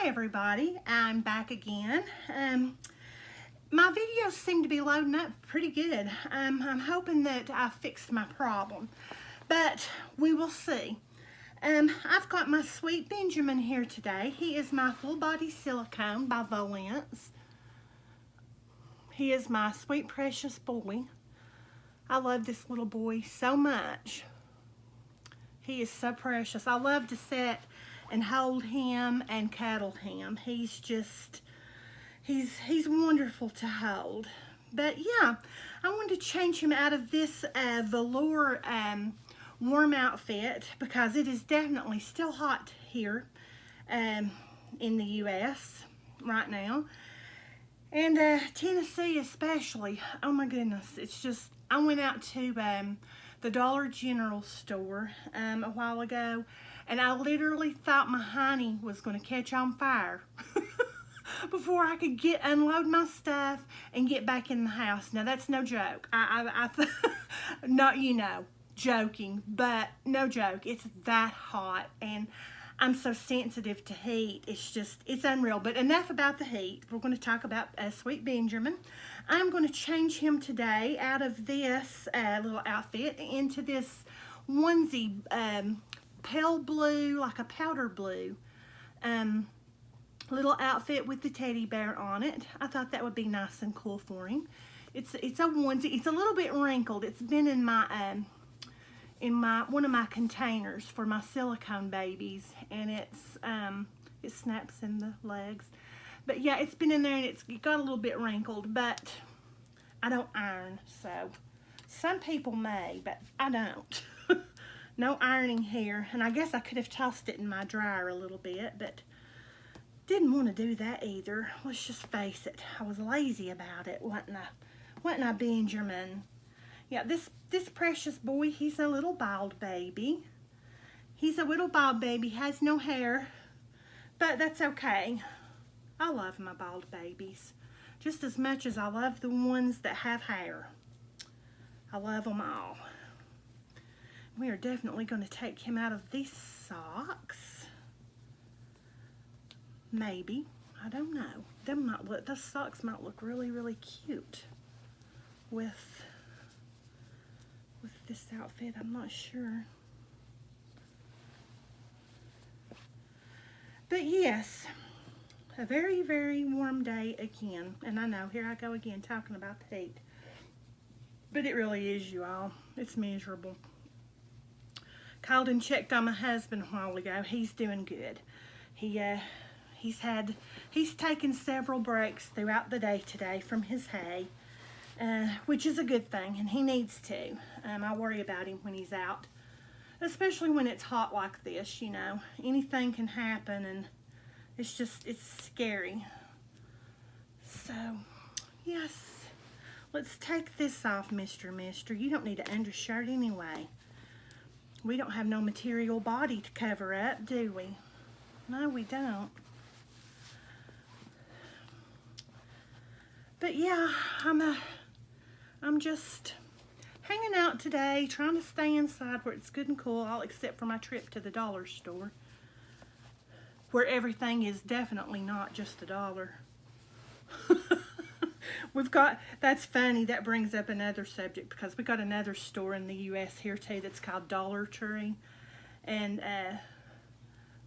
Hi everybody, I'm back again. My videos seem to be loading up pretty good. I'm hoping that I fixed my problem, but we will see. I've got my sweet Benjamin here today. He is my full body silicone by Valence. He is my sweet precious boy. I love this little boy so much. He is so precious. I love to sit and hold him and cuddle him. He's wonderful to hold. But yeah, I wanted to change him out of this velour warm outfit because it is definitely still hot here in the U.S. right now. And Tennessee especially. Oh my goodness, it's just, I went out to the Dollar General store a while ago, and I literally thought my honey was going to catch on fire before I could unload my stuff and get back in the house. Now that's no joke. Not, joking, but no joke. It's that hot, and I'm so sensitive to heat. It's unreal. But enough about the heat. We're going to talk about Sweet Benjamin. I'm going to change him today out of this little outfit into this onesie, pale blue, like a powder blue, little outfit with the teddy bear on it. I thought that would be nice and cool for him. It's a onesie. It's a little bit wrinkled. It's been in my one of my containers for my silicone babies, and it snaps in the legs. But yeah, it's been in there and it got a little bit wrinkled, but I don't iron, so some people may, but I don't. No ironing here, and I guess I could have tossed it in my dryer a little bit, but didn't want to do that either. Let's just face it, I was lazy about it, wasn't I, Benjamin? Yeah, this precious boy, he's a little bald baby. He's a little bald baby, has no hair, but that's okay. I love my bald babies just as much as I love the ones that have hair. I love them all. We are definitely going to take him out of these socks. Maybe. I don't know. Those socks might look really, really cute with this outfit. I'm not sure. But yes, a very, very warm day again. And I know, here I go again talking about the heat. But it really is, you all. It's miserable. Called and checked on my husband a while ago. He's doing good. He's taken several breaks throughout the day today from his hay, which is a good thing, and he needs to. I worry about him when he's out, especially when it's hot like this. Anything can happen, and it's scary. So yes, let's take this off, Mister. You don't need an undershirt anyway. We don't have no material body to cover up, do we? No, we don't. But yeah, I'm just hanging out today, trying to stay inside where it's good and cool, all except for my trip to the dollar store, where everything is definitely not just $1. That's funny, that brings up another subject, because we got another store in the U.S. here too that's called Dollar Tree, and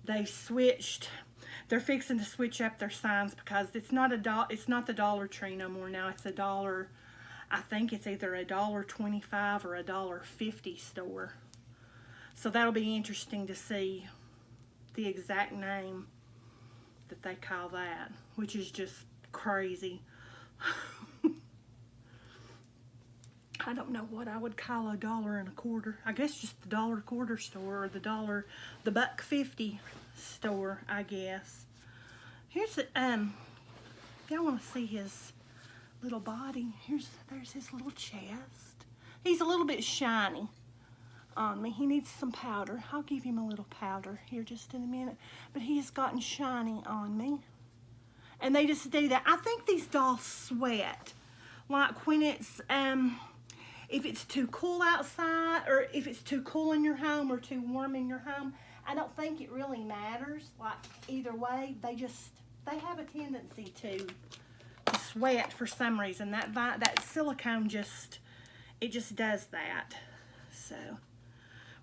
they're fixing to switch up their signs, because it's not the Dollar Tree no more now. It's a dollar, I think it's either $1.25 or $1.50 store. So that'll be interesting to see the exact name that they call that, which is just crazy. I don't know what I would call $1.25. I guess just the $1.25 store, or the $1.50 store, I guess. Here's y'all want to see his little body? There's his little chest. He's a little bit shiny on me. He needs some powder. I'll give him a little powder here just in a minute. But he has gotten shiny on me, and they just do that. I think these dolls sweat, like when it's if it's too cool outside, or if it's too cool in your home or too warm in your home. I don't think it really matters. Like, either way, they have a tendency to sweat for some reason. That silicone just does that. So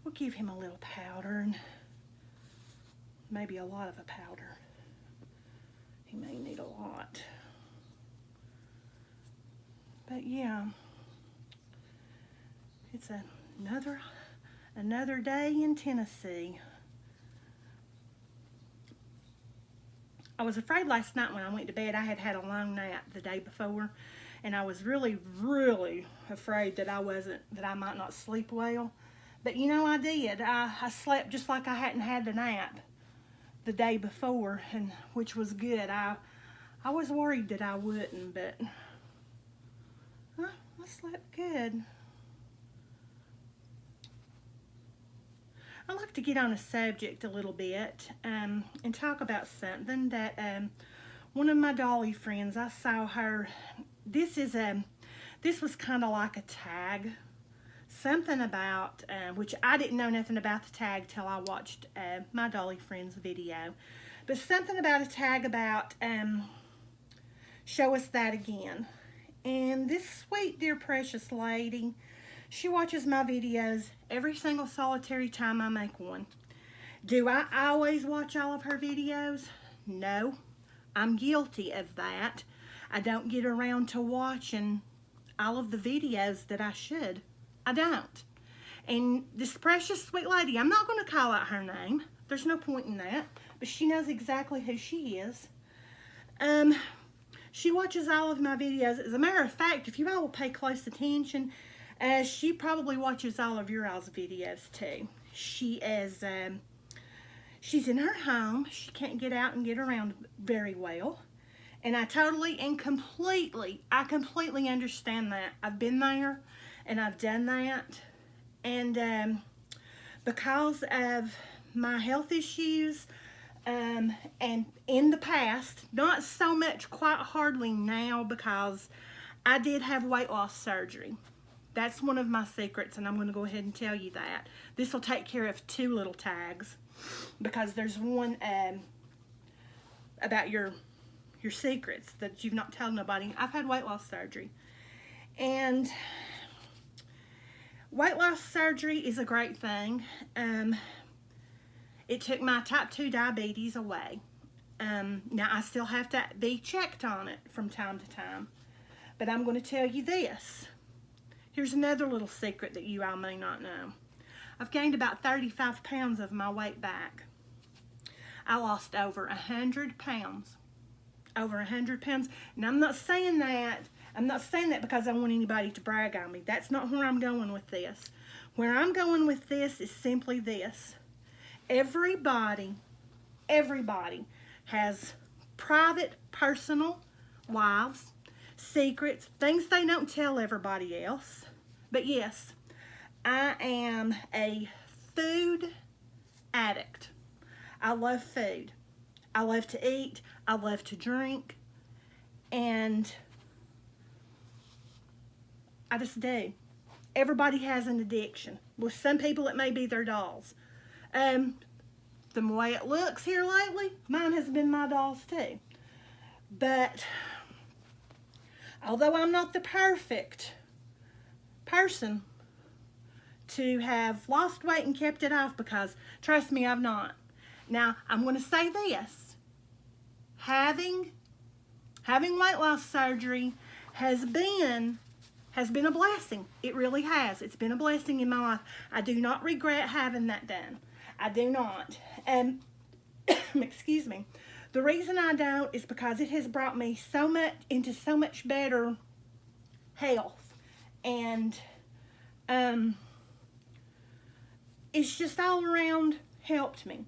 we'll give him a little powder, and maybe a lot of a powder. He may need a lot. But yeah, it's another day in Tennessee. I was afraid last night when I went to bed. I had had a long nap the day before, and I was really, really afraid that I might not sleep well. But you know, I did. I slept just like I hadn't had the nap the day before, and which was good. I was worried that I wouldn't, but I slept good. I'd like to get on a subject a little bit and talk about something that one of my dolly friends, I saw her. This was kind of like a tag, something about which I didn't know nothing about the tag till I watched my dolly friend's video, but something about a tag about show us that again. And this sweet dear precious lady, she watches my videos every single solitary time I make one. Do I always watch all of her videos? No. I'm guilty of that. I don't get around to watching all of the videos that I should. I don't. And this precious sweet lady, I'm not going to call out her name. There's no point in that. But she knows exactly who she is. She watches all of my videos. As a matter of fact, if you all will pay close attention, she probably watches all of your all's videos too. She is, she's in her home. She can't get out and get around very well. And I totally and completely understand that. I've been there and I've done that. And because of my health issues, and in the past, not so much, quite hardly now, because I did have weight loss surgery. That's one of my secrets, and I'm going to go ahead and tell you that. This will take care of two little tags, because there's one about your secrets that you've not told nobody. I've had weight loss surgery, and weight loss surgery is a great thing. It took my type 2 diabetes away. Now, I still have to be checked on it from time to time. But I'm going to tell you this. Here's another little secret that you all may not know. I've gained about 35 pounds of my weight back. I lost over 100 pounds. Over 100 pounds. And I'm not saying that because I want anybody to brag on me. That's not where I'm going with this. Where I'm going with this is simply this. Everybody has private, personal lives, secrets, things they don't tell everybody else. But yes, I am a food addict. I love food. I love to eat. I love to drink. And I just do. Everybody has an addiction. With some people, it may be their dolls. The way it looks here lately, mine has been my dolls too. But although I'm not the perfect person to have lost weight and kept it off, because trust me, I've not. Now, I'm going to say this. Having weight loss surgery has been a blessing. It really has. It's been a blessing in my life. I do not regret having that done. I do not. Excuse me. The reason I don't is because it has brought me into so much better health. And it's just all around helped me.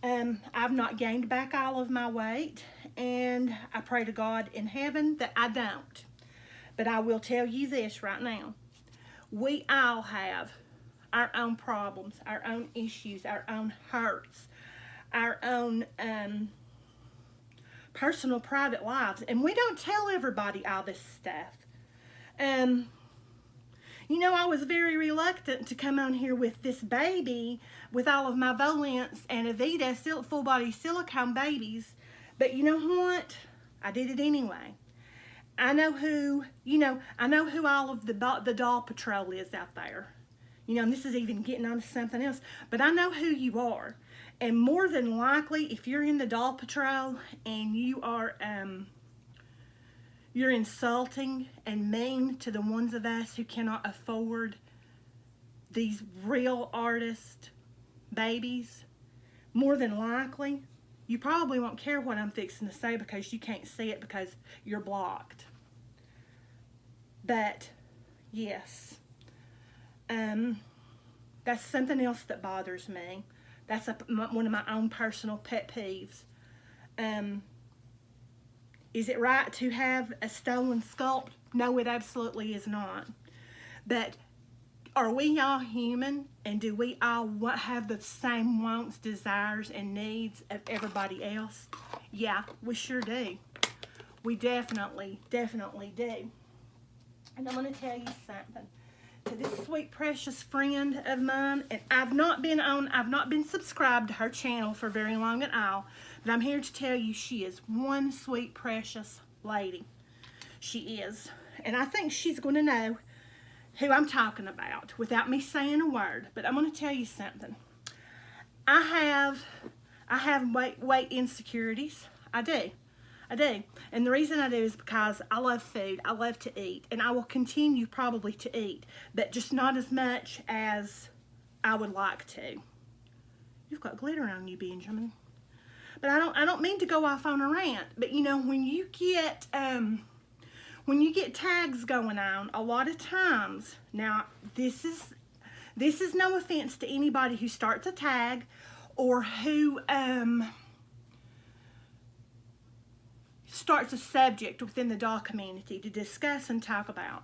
I've not gained back all of my weight, and I pray to God in heaven that I don't. But I will tell you this right now. We all have our own problems, our own issues, our own hurts, our own personal, private lives. And we don't tell everybody all this stuff. You know, I was very reluctant to come on here with this baby with all of my Volants and Avita full body silicone babies. But you know what? I did it anyway. I know who, I know who all of the doll patrol is out there. You know, and this is even getting on to something else. But I know who you are. And more than likely, if you're in the doll patrol and you are, you're insulting and mean to the ones of us who cannot afford these real artist babies, more than likely, you probably won't care what I'm fixing to say because you can't see it because you're blocked. But, yes, that's something else that bothers me. That's one of my own personal pet peeves. Is it right to have a stolen sculpt? No, it absolutely is not. But are we all human? And do we all have the same wants, desires, and needs of everybody else? Yeah, we sure do. We definitely do. And I'm going to tell you something. To this sweet, precious friend of mine, and I've not been subscribed to her channel for very long at all, but I'm here to tell you she is one sweet, precious lady. She is. And I think she's going to know who I'm talking about without me saying a word. But I'm going to tell you something. I have weight insecurities. I do. And the reason I do is because I love food. I love to eat. And I will continue probably to eat. But just not as much as I would like to. You've got glitter on you, Benjamin. But I don't mean to go off on a rant. But you know, when you get tags going on, a lot of times, now this is no offense to anybody who starts a tag or who starts a subject within the doll community to discuss and talk about.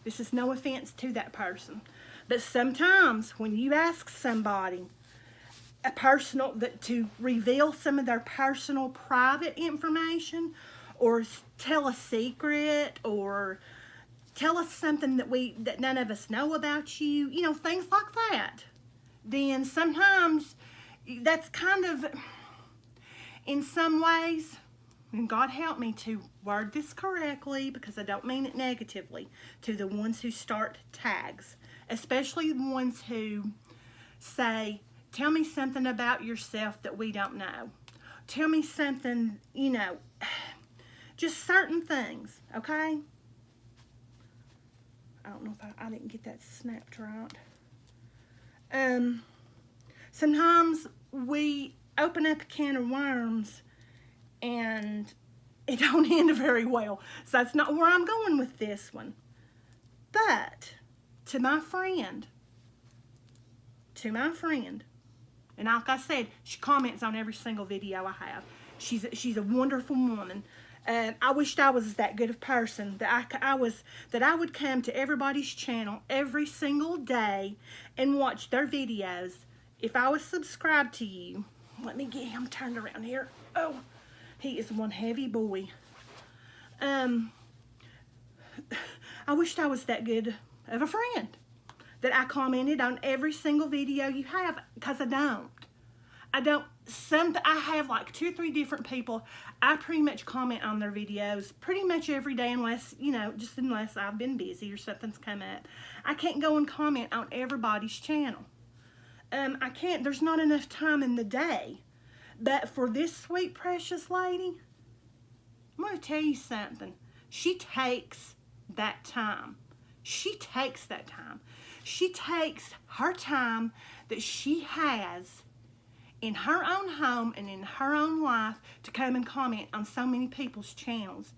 This is no offense to that person. But sometimes when you ask somebody to reveal some of their personal private information, or tell a secret, or tell us something that none of us know about you, you know, things like that, then sometimes that's kind of, in some ways, and God help me to word this correctly because I don't mean it negatively, to the ones who start tags, especially the ones who say, tell me something about yourself that we don't know. Tell me something, you know, just certain things, okay? I don't know if I didn't get that snapped right. Sometimes we open up a can of worms and it don't end very well. So that's not where I'm going with this one. But to my friend, and like I said, she comments on every single video I have. She's a wonderful woman. I wished I was that good of person that I would come to everybody's channel every single day and watch their videos. If I was subscribed to you, let me get him turned around here. Oh, he is one heavy boy. I wished I was that good of a friend that I commented on every single video you have, because I don't. I have like 2 or 3 different people. I pretty much comment on their videos pretty much every day, unless, you know, just unless I've been busy or something's come up. I can't go and comment on everybody's channel. I can't. There's not enough time in the day. But for this sweet, precious lady, I'm going to tell you something. She takes that time. She takes that time. She takes her time that she has in her own home and in her own life to come and comment on so many people's channels.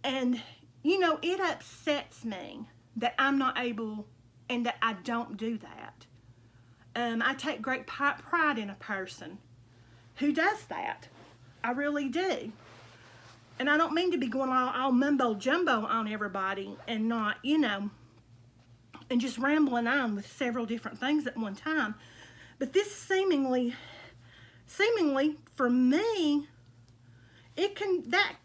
And, you know, it upsets me that I'm not able and that I don't do that. I take great pride in a person who does that. I really do. And I don't mean to be going all mumbo jumbo on everybody and not, you know, and just rambling on with several different things at one time. But this seemingly for me,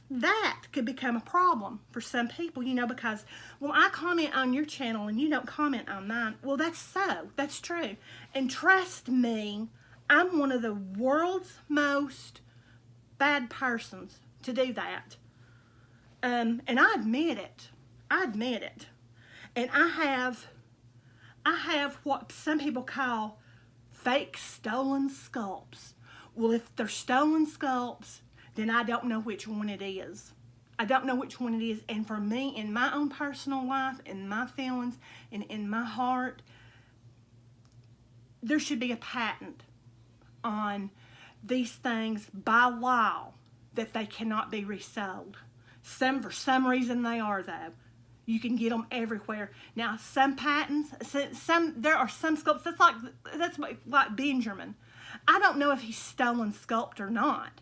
that could become a problem for some people, you know, because, well, I comment on your channel and you don't comment on mine. Well, that's true. And trust me, I'm one of the world's most bad persons to do that. And I admit it. And I have what some people call fake stolen sculpts. Well, if they're stolen sculpts, then I don't know which one it is. And for me, in my own personal life, in my feelings, and in my heart, there should be a patent on these things by law that they cannot be resold. For some reason they are, though. You can get them everywhere. Now, some patents, there are some sculpts. That's like Benjamin. I don't know if he's stolen sculpt or not.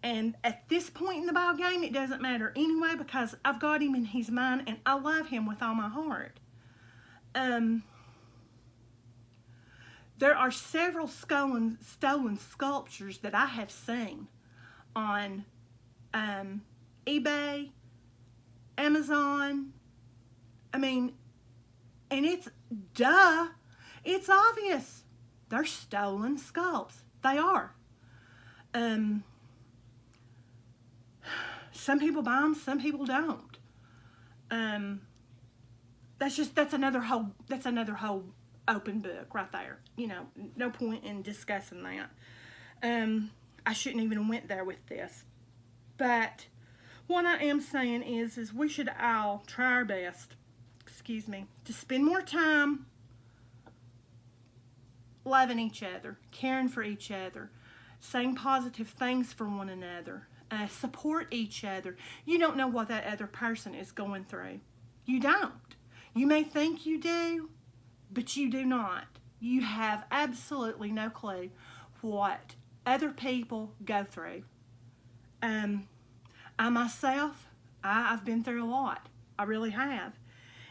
And at this point in the ball game, it doesn't matter anyway, because I've got him and he's mine, and I love him with all my heart. There are several stolen sculptures that I have seen on eBay, Amazon. I mean, and it's obvious. They're stolen sculpts. They are. Some people buy them, some people don't. That's another whole open book right there. You know, no point in discussing that. I shouldn't even went there with this. But what I am saying is we should all try our best, to spend more time loving each other, caring for each other, saying positive things for one another, support each other. You don't know what that other person is going through. You don't. You may think you do, but you do not. You have absolutely no clue what other people go through. I myself, I've been through a lot. I really have.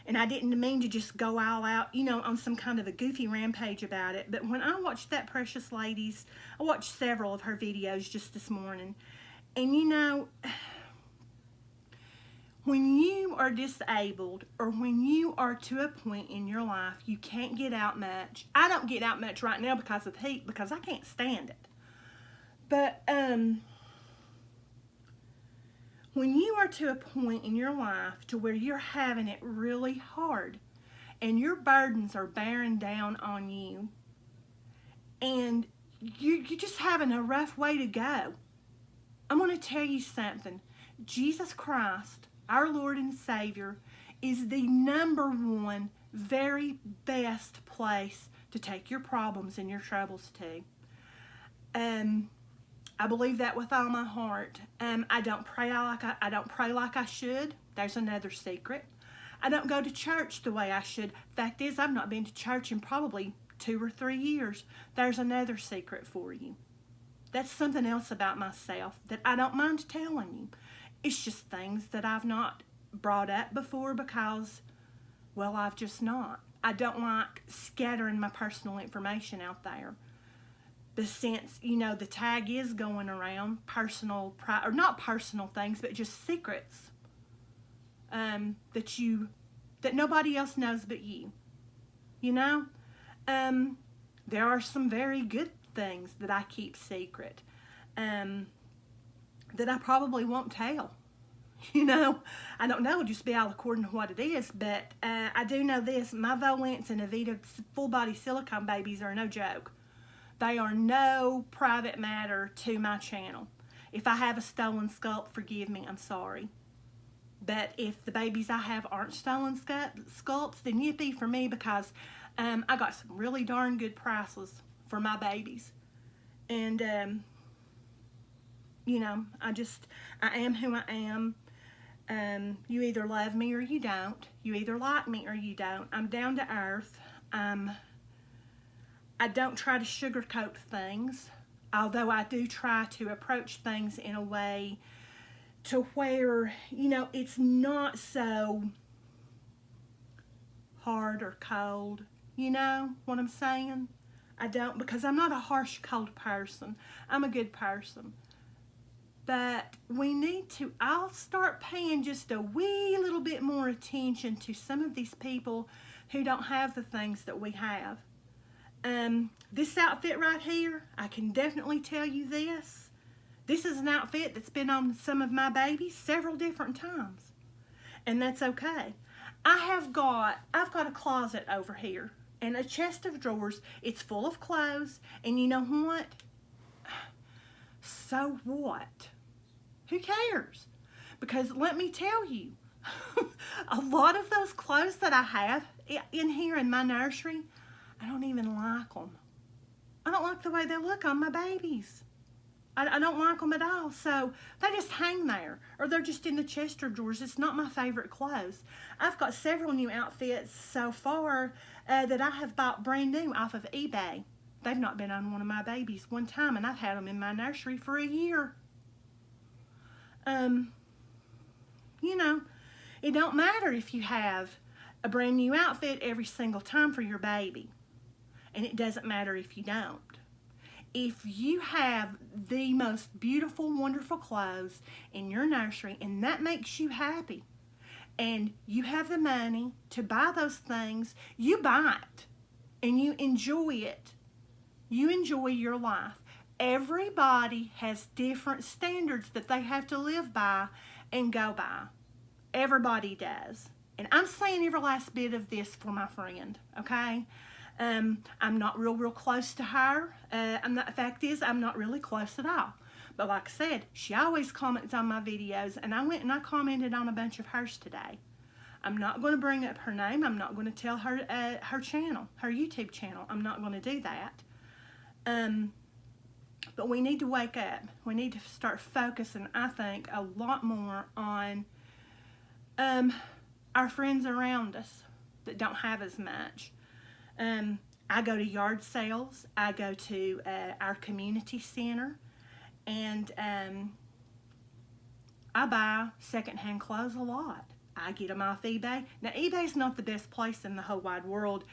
And I didn't mean to just go all out, you know, on some kind of a goofy rampage about it. But when I watched that precious lady's, I watched several of her videos just this morning. And you know, when you are disabled, or when you are to a point in your life you can't get out much. I don't get out much right now because of heat, because I can't stand it. But when you are to a point in your life to where you're having it really hard, and your burdens are bearing down on you, and you're just having a rough way to go, I'm going to tell you something. Jesus Christ, our Lord and Savior, is the #1 very best place to take your problems and your troubles to. I believe that with all my heart. I don't pray like I should. There's another secret. I don't go to church the way I should. Fact is, I've not been to church in probably 2 or 3 years. There's another secret for you. That's something else about myself that I don't mind telling you. It's just things that I've not brought up before because, well, I've just not. I don't like scattering my personal information out there. But since, you know, the tag is going around, not personal things, but just secrets that nobody else knows but you. You know? There are some very good things that I keep secret that I probably won't tell. You know, I don't know, just be all according to what it is, but I do know this. My Volants and Avita full body silicone babies are no joke. They are no private matter to my channel. If I have a stolen sculpt, forgive me, I'm sorry. But if the babies I have aren't stolen sculpts, then yippee for me, because I got some really darn good prices for my babies. And, you know, I am who I am. You either love me or you don't. You either like me or you don't. I'm down to earth. I don't try to sugarcoat things, although I do try to approach things in a way to where, you know, it's not so hard or cold. You know what I'm saying? I don't, because I'm not a harsh, cold person. I'm a good person. But I'll start paying just a wee little bit more attention to some of these people who don't have the things that we have. This outfit right here, I can definitely tell you this. This is an outfit that's been on some of my babies several different times. And that's okay. I've got a closet over here and a chest of drawers. It's full of clothes. And you know what? So what? Who cares? Because let me tell you, a lot of those clothes that I have in here in my nursery, I don't even like them. I don't like the way they look on my babies. I don't like them at all. So they just hang there, or they're just in the chest of drawers. It's not my favorite clothes. I've got several new outfits so far that I have bought brand new off of eBay. They've not been on one of my babies one time, and I've had them in my nursery for a year. You know, it don't matter if you have a brand new outfit every single time for your baby. And it doesn't matter if you don't. If you have the most beautiful, wonderful clothes in your nursery and that makes you happy, and you have the money to buy those things, you buy it and you enjoy it. You enjoy your life. Everybody has different standards that they have to live by and go by. Everybody does. And I'm saying every last bit of this for my friend, okay? I'm not real close to her. The fact is, I'm not really close at all. But like I said, she always comments on my videos, and I went and I commented on a bunch of hers today. I'm not going to bring up her name. I'm not going to tell her her channel, her YouTube channel. I'm not going to do that. But we need to wake up. We need to start focusing, I think, a lot more on our friends around us that don't have as much. I go to yard sales. I go to our community center, and I buy secondhand clothes a lot. I get them off eBay. Now, eBay's not the best place in the whole wide world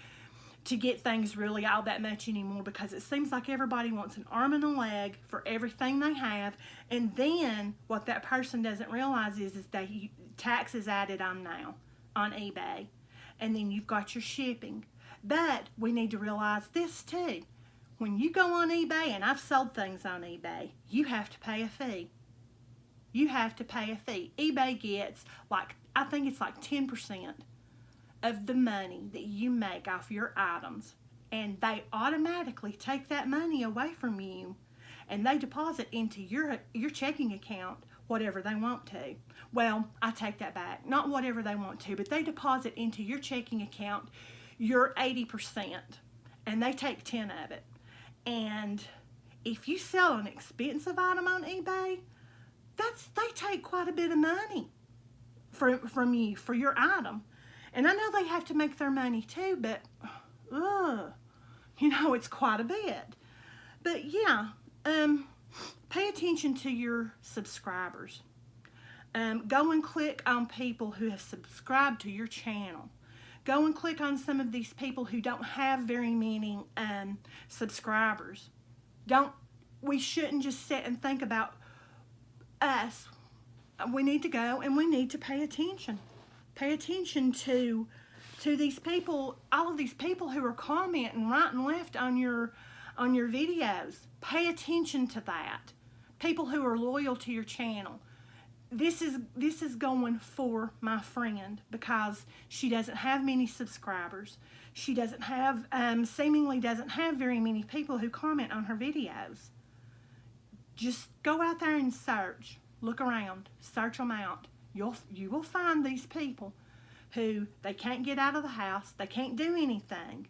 to get things really all that much anymore, because it seems like everybody wants an arm and a leg for everything they have, and then what that person doesn't realize is that tax is added on now on eBay, and then you've got your shipping. But we need to realize this too. When you go on eBay, and I've sold things on eBay, you have to pay a fee. You have to pay a fee. eBay gets, I think it's like 10% of the money that you make off your items. And they automatically take that money away from you, and they deposit into your checking account whatever they want to. Well, I take that back. Not whatever they want to, but they deposit into your checking account your 80%, and they take 10 of it. And if you sell an expensive item on eBay, they take quite a bit of money from you for your item. And I know they have to make their money too, but it's quite a bit. But yeah, pay attention to your subscribers. Go and click on people who have subscribed to your channel. Go and click on some of these people who don't have very many subscribers. We shouldn't just sit and think about us. We need to go and we need to pay attention. Pay attention to these people, all of these people who are commenting right and left on your videos. Pay attention to that. People who are loyal to your channel. This is going for my friend, because she doesn't have many subscribers. She doesn't have, seemingly doesn't have very many people who comment on her videos. Just go out there and search. Look around. Search them out. You will find these people who they can't get out of the house. They can't do anything.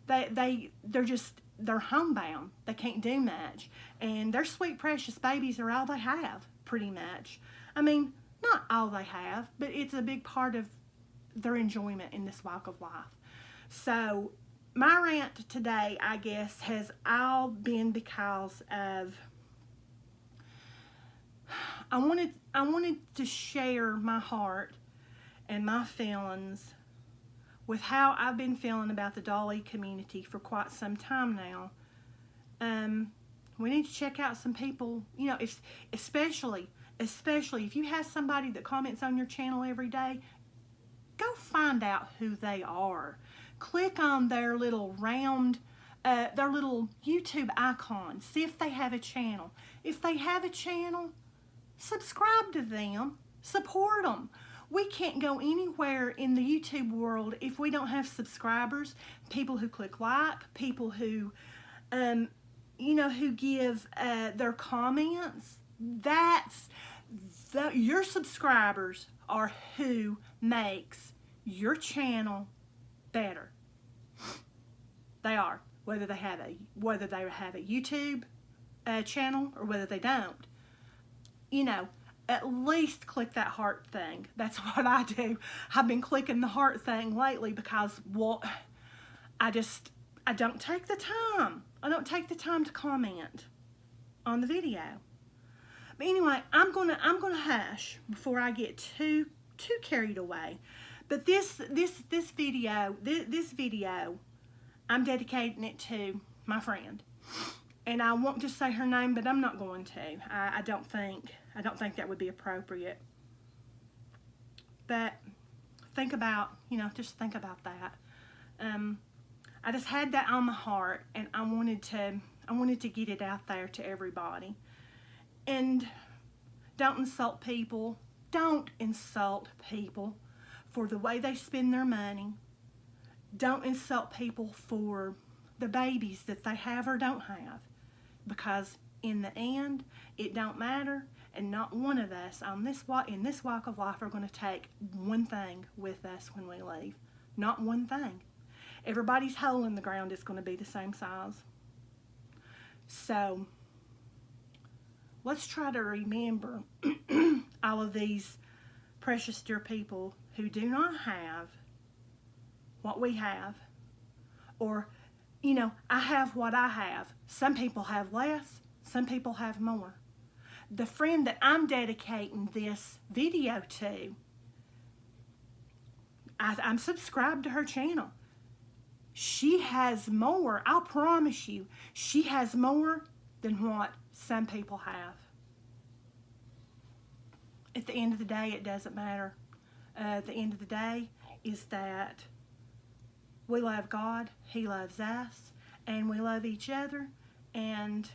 They're homebound. They can't do much. And their sweet precious babies are all they have, pretty much. I mean, not all they have, but it's a big part of their enjoyment in this walk of life. So my rant today, I guess, has all been because of I wanted to share my heart and my feelings with how I've been feeling about the dolly community for quite some time now. We need to check out some people, you know, especially if you have somebody that comments on your channel every day, go find out who they are. Click on their little round, their little YouTube icon. See if they have a channel. If they have a channel, subscribe to them. Support them. We can't go anywhere in the YouTube world if we don't have subscribers, people who click like, people who, you know, who give their comments. Your subscribers are who makes your channel better. They are, whether they have a YouTube channel or whether they don't. You know, at least click that heart thing. That's what I do. I've been clicking the heart thing lately because, well, I don't take the time. I don't take the time to comment on the video. But anyway, I'm gonna hush before I get too carried away. But this video, I'm dedicating it to my friend. And I want to say her name, but I'm not going to. I don't think that would be appropriate. But think about, you know, just think about that. I just had that on my heart, and I wanted to get it out there to everybody. And don't insult people. Don't insult people for the way they spend their money. Don't insult people for the babies that they have or don't have. Because in the end, it don't matter, and not one of us in this walk of life are going to take one thing with us when we leave. Not one thing. Everybody's hole in the ground is going to be the same size. So, let's try to remember all of these precious dear people who do not have what we have, or, you know, I have what I have. Some people have less, some people have more. The friend that I'm dedicating this video to, I'm subscribed to her channel. She has more, I'll promise you, she has more than what some people have. At the end of the day, it doesn't matter. At the end of the day is that we love God, He loves us, and we love each other and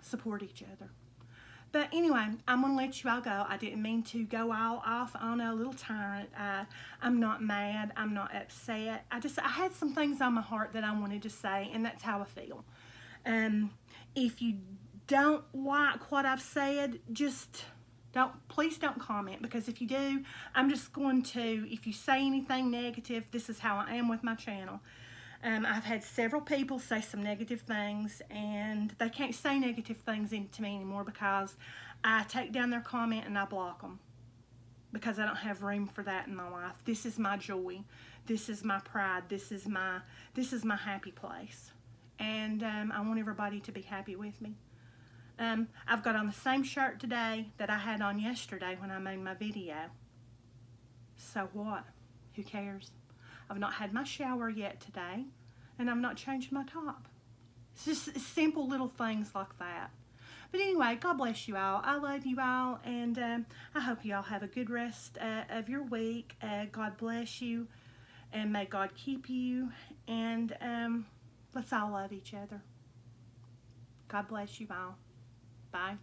support each other. But anyway, I'm going to let you all go. I didn't mean to go all off on a little tyrant. I'm not mad. I'm not upset. I had some things on my heart that I wanted to say, and that's how I feel. If you don't like what I've said, please don't comment, because if you do, I'm just going to, if you say anything negative, this is how I am with my channel. I've had several people say some negative things, and they can't say negative things to me anymore because I take down their comment and I block them, because I don't have room for that in my life. This is my joy. This is my pride. This is my happy place, and I want everybody to be happy with me. I've got on the same shirt today that I had on yesterday when I made my video. So what? Who cares? I've not had my shower yet today, and I've not changed my top. It's just simple little things like that. But anyway, God bless you all. I love you all, and I hope you all have a good rest of your week. God bless you, and may God keep you, and let's all love each other. God bless you all. Bye.